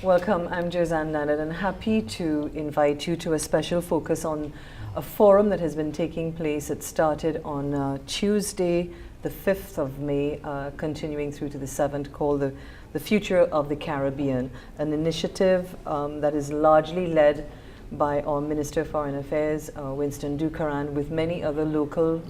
Welcome, I'm Josanne, Leonard, and happy to invite you to a special focus on a forum that has been taking place. It started on Tuesday, the 5th of May, continuing through to the 7th, called the Future of the Caribbean, an initiative that is largely led by our Minister of Foreign Affairs, Winston Dookeran, with many other local,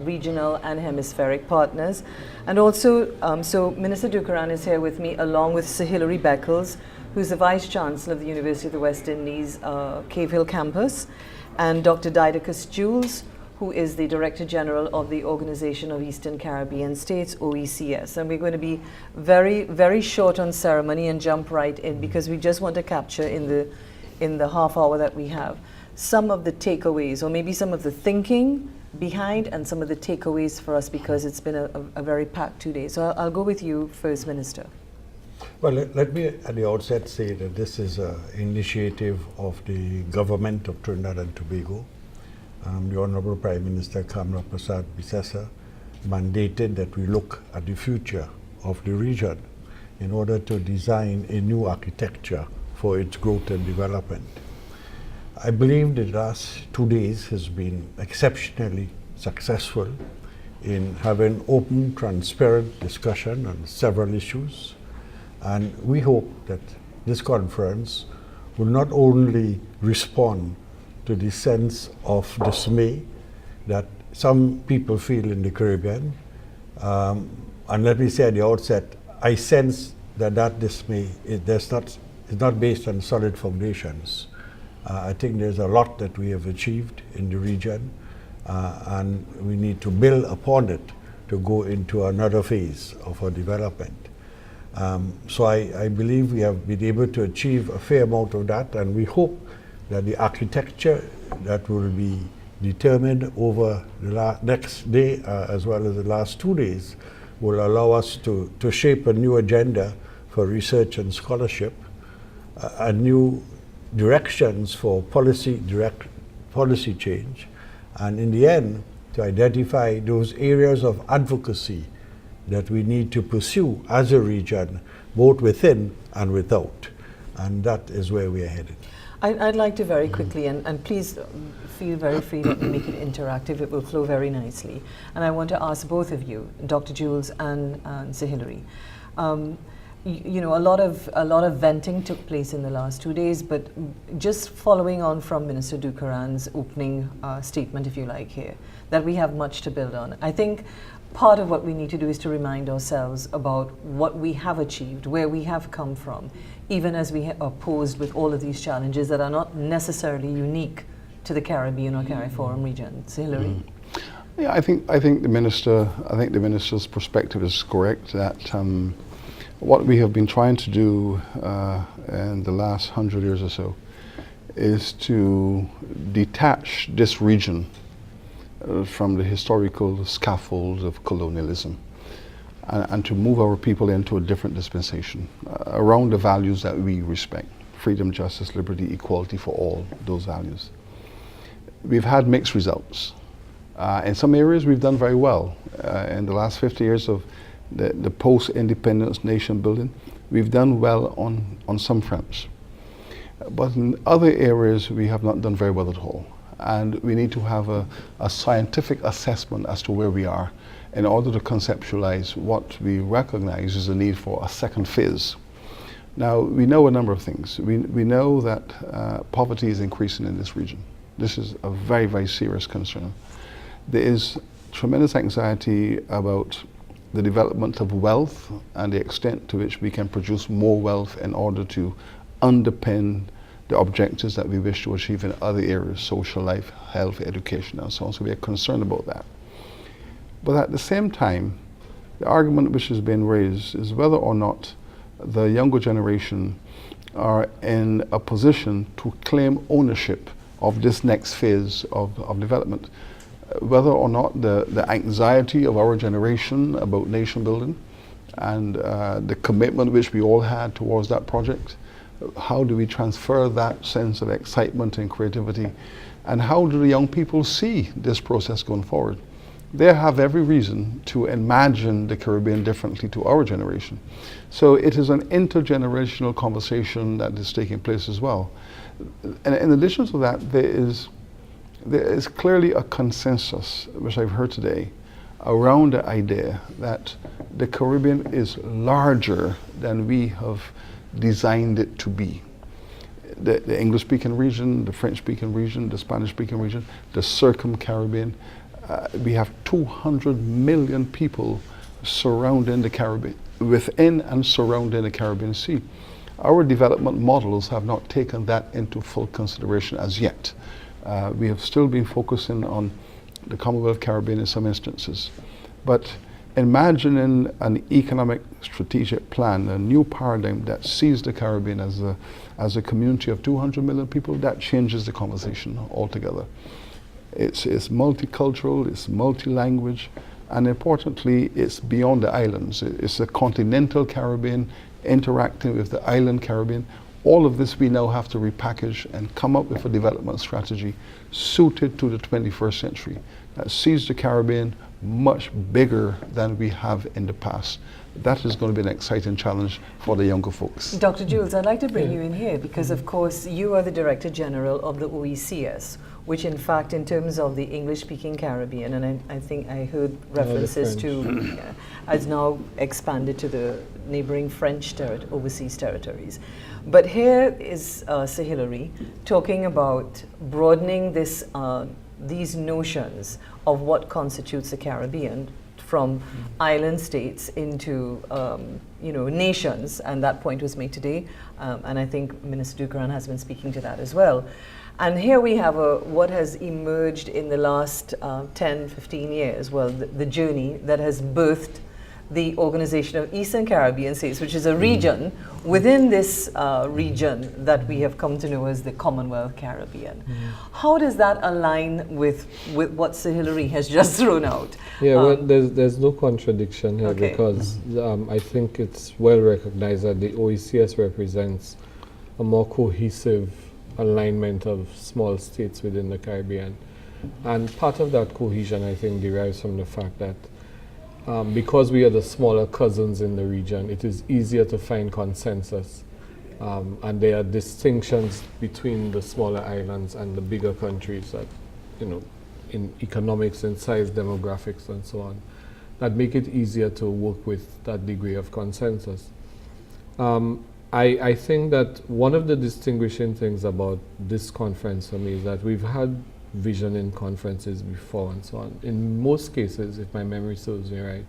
regional and hemispheric partners. And also, so Minister Dookeran is here with me, along with Sir Hilary Beckles, who's the Vice-Chancellor of the University of the West Indies Cave Hill campus, and Dr. Didacus Jules, who is the Director General of the Organization of Eastern Caribbean States, OECS. And we're going to be very, very short on ceremony and jump right in, because we just want to capture in the half hour that we have some of the takeaways, or maybe some of the thinking behind and some of the takeaways for us, because it's been a very packed 2 days. So I'll go with you first, Minister. Well, let me at the outset say that this is an initiative of the government of Trinidad and Tobago. The Honorable Prime Minister Kamla Prasad Bisesa mandated that we look at the future of the region in order to design a new architecture for its growth and development. I believe the last 2 days has been exceptionally successful in having open, transparent discussion on several issues. And we hope that this conference will not only respond to the sense of dismay that some people feel in the Caribbean. And let me say at the outset, I sense that dismay is not based on solid foundations. I think there's a lot that we have achieved in the region, and we need to build upon it to go into another phase of our development. So I believe we have been able to achieve a fair amount of that, and we hope that the architecture that will be determined over the next day as well as the last 2 days will allow us to shape a new agenda for research and scholarship, and new directions for policy change, and in the end to identify those areas of advocacy that we need to pursue as a region, both within and without. And that is where we are headed. I'd like to very quickly, and please feel very free that we make it interactive, it will flow very nicely. And I want to ask both of you, Dr. Jules and Sir Hilary. You know, a lot of venting took place in the last 2 days, but just following on from Minister Dookeran's opening statement, if you like, here, that we have much to build on. I think part of what we need to do is to remind ourselves about what we have achieved, where we have come from, even as we are posed with all of these challenges that are not necessarily unique to the Caribbean or CARIFORUM region. So, Hilary? Yeah, I think the minister's perspective is correct, that what we have been trying to do in the last 100 years or so is to detach this region from the historical scaffold of colonialism, and to move our people into a different dispensation around the values that we respect: freedom, justice, liberty, equality for all, those values. We've had mixed results. In some areas we've done very well. In the last 50 years of the post-independence nation building, we've done well on some fronts. But in other areas we have not done very well at all. And we need to have a scientific assessment as to where we are in order to conceptualize what we recognize as the need for a second phase. Now, we know a number of things. We know that poverty is increasing in this region. This is a very, very serious concern. There is tremendous anxiety about the development of wealth and the extent to which we can produce more wealth in order to underpin the objectives that we wish to achieve in other areas: social life, health, education, and so on. So we are concerned about that. But at the same time, the argument which has been raised is whether or not the younger generation are in a position to claim ownership of this next phase of development. Whether or not the anxiety of our generation about nation building and the commitment which we all had towards that project, how do we transfer that sense of excitement and creativity, and how do the young people see this process going forward? they have every reason to imagine the Caribbean differently to our generation. So it is an intergenerational conversation that is taking place as well. And in addition to that, there is clearly a consensus, which I've heard today, around the idea that the Caribbean is larger than we have designed it to be. The English-speaking region, the French-speaking region, the Spanish-speaking region, the Circum-Caribbean. We have 200 million people surrounding the Caribbean, within and surrounding the Caribbean Sea. Our development models have not taken that into full consideration as yet. We have still been focusing on the Commonwealth Caribbean in some instances. But imagining an economic strategic plan, a new paradigm that sees the Caribbean as a community of 200 million people, that changes the conversation altogether. It's multicultural, it's multi-language, and importantly, it's beyond the islands. It's a continental Caribbean interacting with the island Caribbean. All of this we now have to repackage and come up with a development strategy suited to the 21st century that sees the Caribbean much bigger than we have in the past. That is going to be an exciting challenge for the younger folks. Dr. Jules, I'd like to bring you in here because, of course, you are the Director General of the OECS, which in fact, in terms of the English-speaking Caribbean, and I think I heard references to, has now expanded to the neighboring French overseas territories. But here is Sir Hilary talking about broadening this, these notions of what constitutes the Caribbean from island states into nations, and that point was made today, and I think Minister Dookeran has been speaking to that as well. And here we have what has emerged in the last 10, 15 years, well, the journey that has birthed the Organization of Eastern Caribbean States, which is a region within this region that we have come to know as the Commonwealth Caribbean. How does that align with what Sir Hilary has just thrown out? Yeah, well, there's no contradiction here because I think it's well recognized that the OECS represents a more cohesive alignment of small states within the Caribbean. And part of that cohesion, I think, derives from the fact that because we are the smaller cousins in the region, it is easier to find consensus. And there are distinctions between the smaller islands and the bigger countries that, in economics and size, demographics and so on, that make it easier to work with that degree of consensus. I think that one of the distinguishing things about this conference for me is that we've had visioning conferences before and so on. In most cases, if my memory serves me right,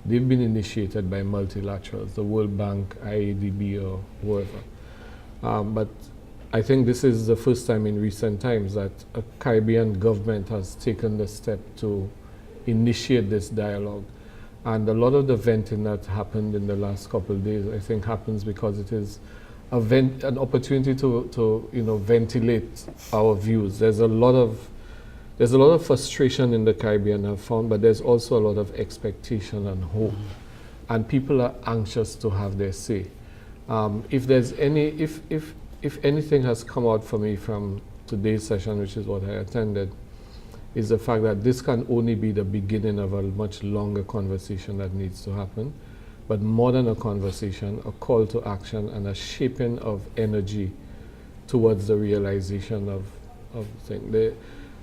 they've been initiated by multilaterals, the World Bank, IADB, or whoever. But I think this is the first time in recent times that a Caribbean government has taken the step to initiate this dialogue. And a lot of the venting that happened in the last couple of days, I think, happens because it is an opportunity to ventilate our views. There's a lot of frustration in the Caribbean, I've found, but there's also a lot of expectation and hope, and people are anxious to have their say. If anything has come out for me from today's session, which is what I attended, is the fact that this can only be the beginning of a much longer conversation that needs to happen. But more than a conversation, a call to action and a shaping of energy towards the realization of things.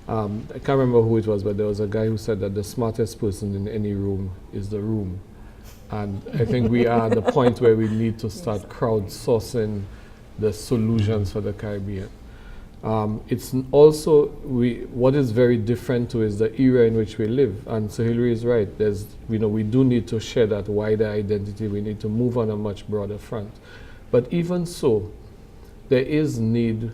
I can't remember who it was, but there was a guy who said that the smartest person in any room is the room. And I think we are at the point where we need to start crowdsourcing the solutions for the Caribbean. It's also, what is very different to is the era in which we live. And Sir Hilary is right. We do need to share that wider identity. We need to move on a much broader front. But even so, there is need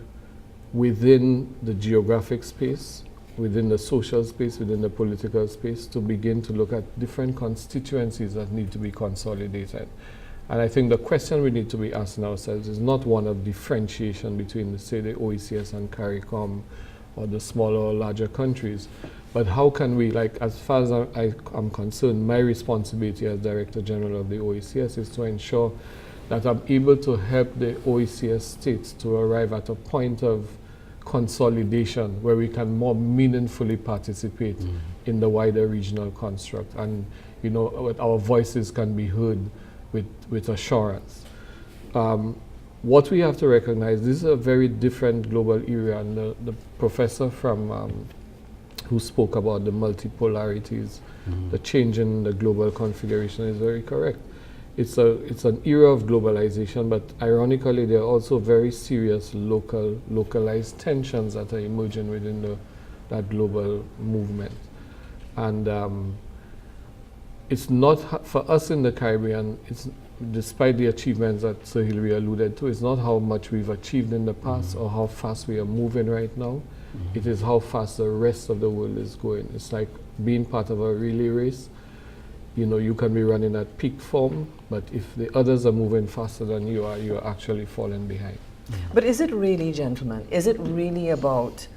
within the geographic space, within the social space, within the political space, to begin to look at different constituencies that need to be consolidated. And I think the question we need to be asking ourselves is not one of differentiation between, say, the OECS and CARICOM or the smaller or larger countries, but how can we, as far as I'm concerned, my responsibility as Director General of the OECS is to ensure that I'm able to help the OECS states to arrive at a point of consolidation where we can more meaningfully participate in the wider regional construct, and our voices can be heard with assurance. What we have to recognize, this is a very different global era, and the professor who spoke about the multipolarities, the change in the global configuration is very correct. It's an era of globalization, but ironically there are also very serious localized tensions that are emerging within that global movement. And it's not, for us in the Caribbean, despite the achievements that Sir Hilary alluded to, it's not how much we've achieved in the past or how fast we are moving right now. It is how fast the rest of the world is going. It's like being part of a relay race. You can be running at peak form, but if the others are moving faster than you are actually falling behind. But is it really, gentlemen, is it really about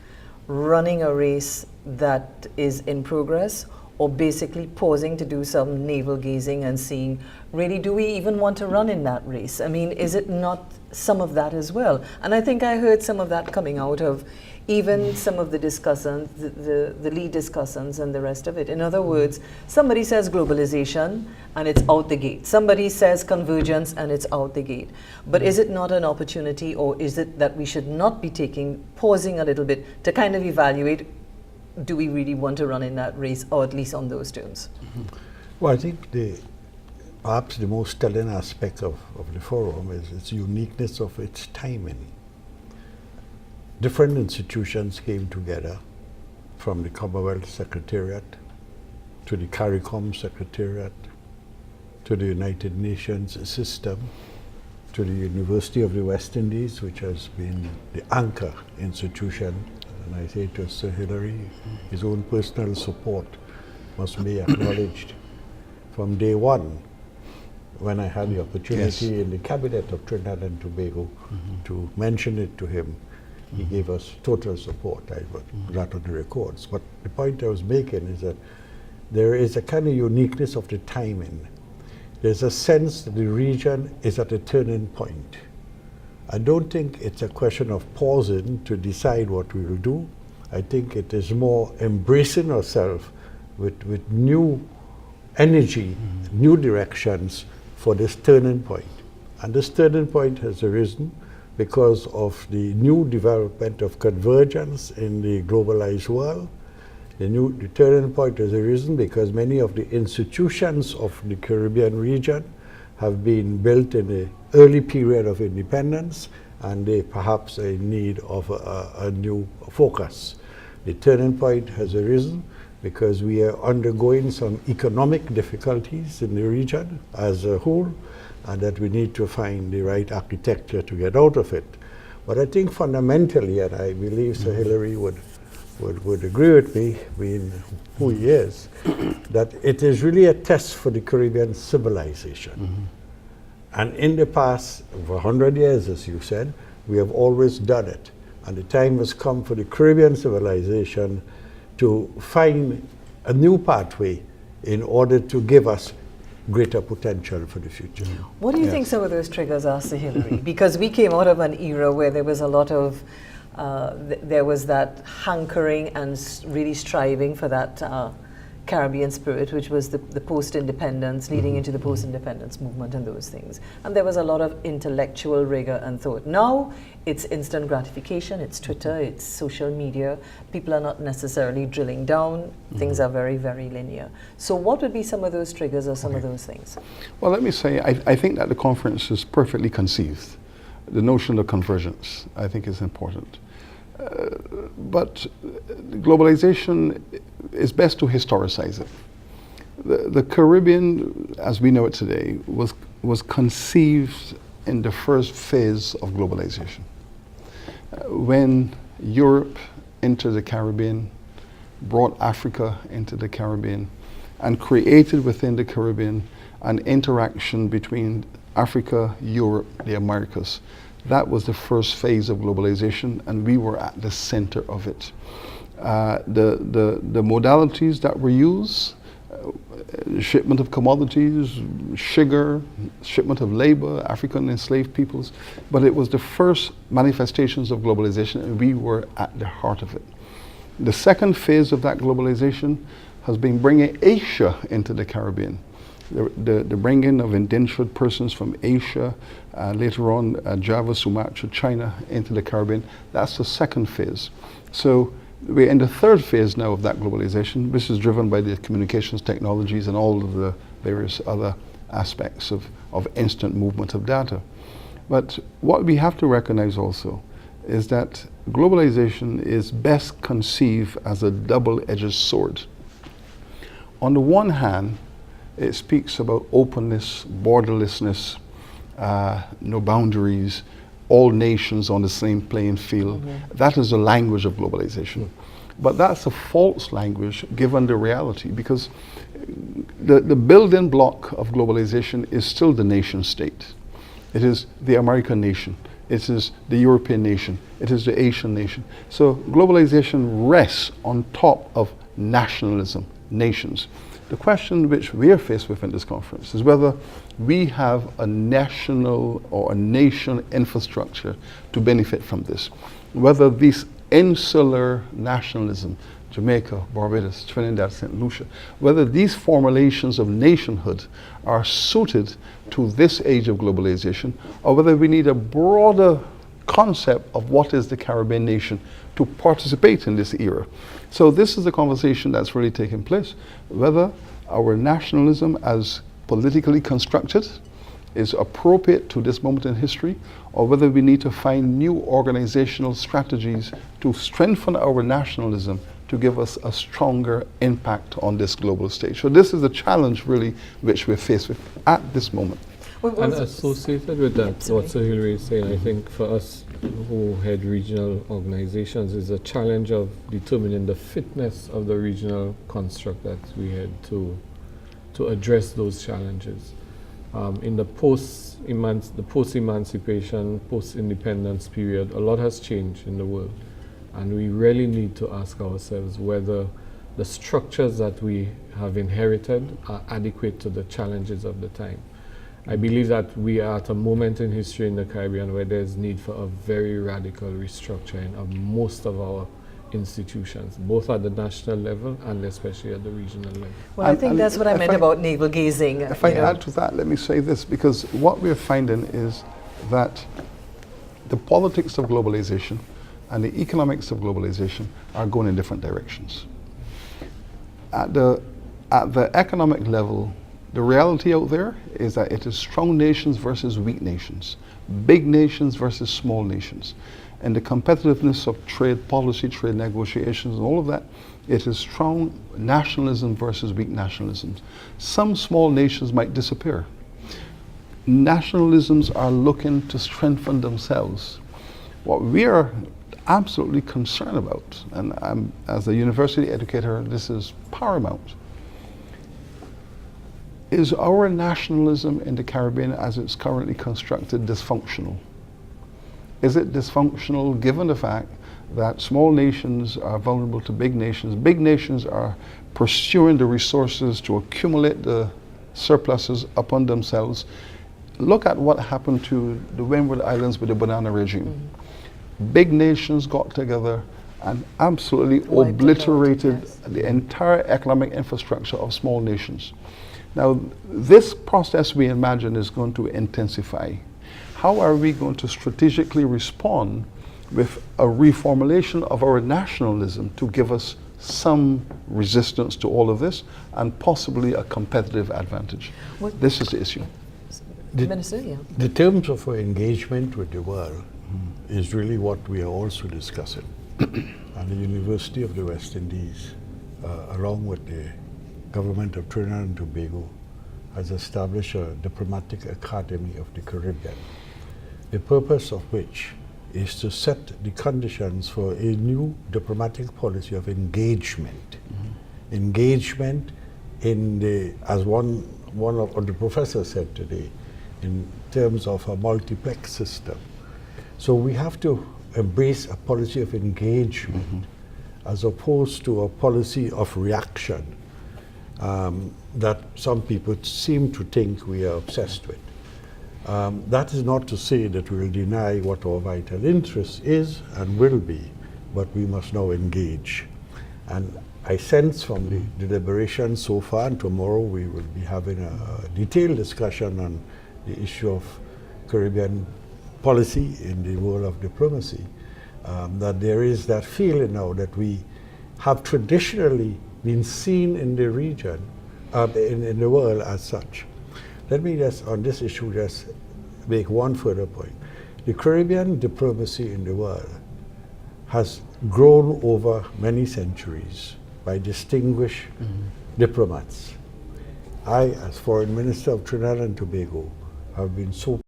running a race that is in progress, or basically pausing to do some navel gazing and seeing, really, do we even want to run in that race? I mean, is it not some of that as well? And I think I heard some of that coming out of even some of the discussants, the lead discussants and the rest of it. In other words, somebody says globalization and it's out the gate. Somebody says convergence and it's out the gate. But is it not an opportunity, or is it that we should not be pausing a little bit to kind of evaluate, do we really want to run in that race, or at least on those terms? Well, I think perhaps the most telling aspect of the forum is its uniqueness of its timing. Different institutions came together, from the Commonwealth Secretariat to the CARICOM Secretariat to the United Nations system to the University of the West Indies, which has been the anchor institution. And I say to Sir Hilary, his own personal support must be acknowledged. From day one, when I had the opportunity in the cabinet of Trinidad and Tobago to mention it to him, he gave us total support. I put that on the records. But the point I was making is that there is a kind of uniqueness of the timing. There's a sense that the region is at a turning point. I don't think it's a question of pausing to decide what we will do. I think it is more embracing ourselves with new energy, new directions for this turning point. And this turning point has arisen because of the new development of convergence in the globalized world. The turning point has arisen because many of the institutions of the Caribbean region have been built in the early period of independence, and they perhaps are in need of a new focus. The turning point has arisen because we are undergoing some economic difficulties in the region as a whole, and that we need to find the right architecture to get out of it. But I think fundamentally, and I believe Sir Hilary would agree with me, being who he is, that it is really a test for the Caribbean civilization. And in the past, over 100 years, as you said, we have always done it. And the time has come for the Caribbean civilization to find a new pathway in order to give us greater potential for the future. What do you think some of those triggers are, Sir Hilary? Because we came out of an era where there was a lot of, there was that hankering and really striving for that Caribbean spirit, which was the post-independence, leading into the post-independence movement and those things. And there was a lot of intellectual rigor and thought. Now it's instant gratification, it's Twitter, it's social media. People are not necessarily drilling down. Things are very, very linear. So what would be some of those triggers or some of those things? Well, let me say, I think that the conference is perfectly conceived. The notion of convergence, I think, is important. But globalization, is best to historicize it. The Caribbean, as we know it today, was conceived in the first phase of globalization. When Europe entered the Caribbean, brought Africa into the Caribbean, and created within the Caribbean an interaction between Africa, Europe, the Americas. That was the first phase of globalization, and we were at the center of it. The modalities that were used shipment of commodities, sugar, shipment of labor, African enslaved peoples, but it was the first manifestations of globalization, and we were at the heart of it. The second phase of that globalization has been bringing Asia into the Caribbean. The bringing of indentured persons from Asia, later on Java, Sumatra, China into the Caribbean. That's the second phase. So we're in the third phase now of that globalization, which is driven by the communications technologies and all of the various other aspects of instant movement of data. But what we have to recognize also is that globalization is best conceived as a double-edged sword. On the one hand, it speaks about openness, borderlessness, no boundaries, all nations on the same playing field. Mm-hmm. That is the language of globalization. But that's a false language given the reality, because the building block of globalization is still the nation state. It is the American nation. It is the European nation. It is the Asian nation. So globalization rests on top of nationalism, nations. The question which we are faced with in this conference is whether we have a national or a nation infrastructure to benefit from this. Whether this insular nationalism, Jamaica, Barbados, Trinidad, St. Lucia, whether these formulations of nationhood are suited to this age of globalization, or whether we need a broader concept of what is the Caribbean nation to participate in this era. So this is the conversation that's really taking place, whether our nationalism as politically constructed is appropriate to this moment in history, or whether we need to find new organizational strategies to strengthen our nationalism to give us a stronger impact on this global stage. So this is the challenge really which we're faced with at this moment. And associated with that, what Sir Hilary is saying, I think for us who head regional organizations is a challenge of determining the fitness of the regional construct that we had to address those challenges. In the post-emancipation, post-independence period, a lot has changed in the world. And we really need to ask ourselves whether the structures that we have inherited are adequate to the challenges of the time. I believe that we are at a moment in history in the Caribbean where there's need for a very radical restructuring of most of our institutions, both at the national level and especially at the regional level. Well, I think that's what I meant about navel gazing. If I add to that, let me say this, because what we're finding is that the politics of globalization and the economics of globalization are going in different directions. At the economic level, the reality out there is that it is strong nations versus weak nations, big nations versus small nations. And the competitiveness of trade policy, trade negotiations, and all of that, it is strong nationalism versus weak nationalisms. Some small nations might disappear. Nationalisms are looking to strengthen themselves. What we are absolutely concerned about, and as a university educator, this is paramount, is our nationalism in the Caribbean as it's currently constructed dysfunctional? Is it dysfunctional given the fact that small nations are vulnerable to big nations? Big nations are pursuing the resources to accumulate the surpluses upon themselves. Look at what happened to the Windward Islands with the banana regime. Mm-hmm. Big nations got together and absolutely obliterated the entire economic infrastructure of small nations. Now, this process we imagine is going to intensify. How are we going to strategically respond with a reformulation of our nationalism to give us some resistance to all of this and possibly a competitive advantage? This is the issue. The terms of our engagement with the world is really what we are also discussing. And the University of the West Indies, along with the government of Trinidad and Tobago, has established a diplomatic academy of the Caribbean, the purpose of which is to set the conditions for a new diplomatic policy of engagement. Mm-hmm. Engagement in the, as one of the professors said today, in terms of a multiplex system. So we have to embrace a policy of engagement, mm-hmm, as opposed to a policy of reaction. that some people seem to think we are obsessed with. That is not to say that we will deny what our vital interest is and will be, but we must now engage. And I sense from the deliberations so far, and tomorrow we will be having a detailed discussion on the issue of Caribbean policy in the world of diplomacy, that there is that feeling now that we have traditionally been seen in the region, in the world as such. Let me just, on this issue, just make one further point. The Caribbean diplomacy in the world has grown over many centuries by distinguished diplomats. I, as Foreign Minister of Trinidad and Tobago, have been so